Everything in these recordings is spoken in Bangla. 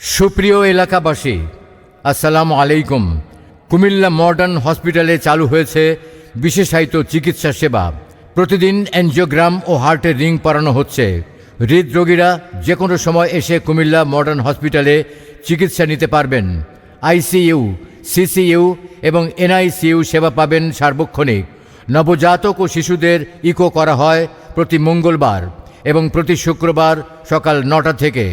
সুপ্রিয় এলাকাবাসী, আসসালামু আলাইকুম। কুমিল্লা মডার্ন হসপিটালে চালু হয়েছে বিশেষায়িত চিকিৎসা সেবা। প্রতিদিন অ্যানজিওগ্রাম ও হার্টের রিং পরানো হচ্ছে। হৃদরোগীরা যে কোনো সময় এসে কুমিল্লা মডার্ন হসপিটালে চিকিৎসা নিতে পারবেন। আইসিইউ, সিসিইউ এবং এনআইসিইউ সেবা পাবেন সার্বক্ষণিক। নবজাতক ও শিশুদের ইকো করা হয় প্রতি মঙ্গলবার এবং প্রতি শুক্রবার সকাল ৯টা থেকে।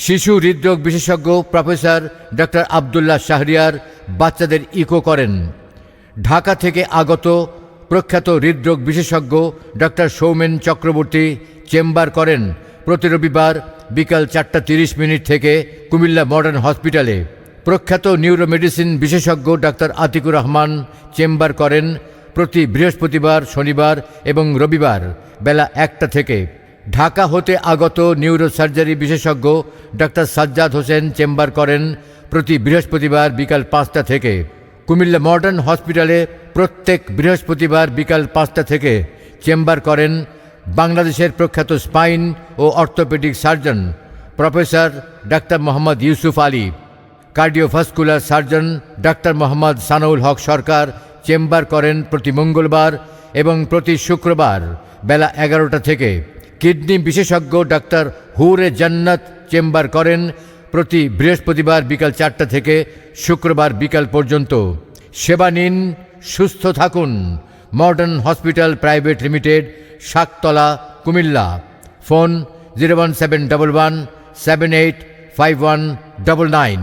শিশু হৃদরোগ বিশেষজ্ঞ প্রফেসর ডক্টর আবদুল্লাহ শাহরিয়ার বাচ্চাদের ইকো করেন। ঢাকা থেকে আগত প্রখ্যাত হৃদরোগ বিশেষজ্ঞ ডক্টর সৌমেন চক্রবর্তী চেম্বার করেন প্রতি রবিবার বিকাল 4:30 থেকে কুমিল্লা মডার্ন হসপিটালে। প্রখ্যাত নিউরোমেডিসিন বিশেষজ্ঞ ডক্টর আতিকুর রহমান চেম্বার করেন প্রতি বৃহস্পতিবার, শনিবার এবং রবিবার বেলা 1টা থেকে। ঢাকা হতে আগত নিউরোসার্জারি বিশেষজ্ঞ ডক্টর সাজ্জাদ হোসেন চেম্বার করেন প্রতি বৃহস্পতিবার বিকাল 5টা থেকে। কুমিল্লা মডার্ন হসপিটালে প্রত্যেক বৃহস্পতিবার বিকাল 5টা থেকে চেম্বার করেন বাংলাদেশের প্রখ্যাত স্পাইন ও orthopaedic surgeon professor doctor Mohammad Yusuf Ali. Cardiovascular surgeon doctor Mohammad Sanaul Haque Sarkar chamber করেন প্রতি মঙ্গলবার এবং প্রতি শুক্রবার বেলা 11টা থেকে। কিডনি বিশেষজ্ঞ ডাক্তার হুরে জান্নাত চেম্বার করেন প্রতি বৃহস্পতিবার বিকাল 4টা থেকে শুক্রবার বিকাল পর্যন্ত। সেবা নিন, সুস্থ থাকুন। Modern hospital private limited, Shaktala, Comilla. Phone 01711 785199।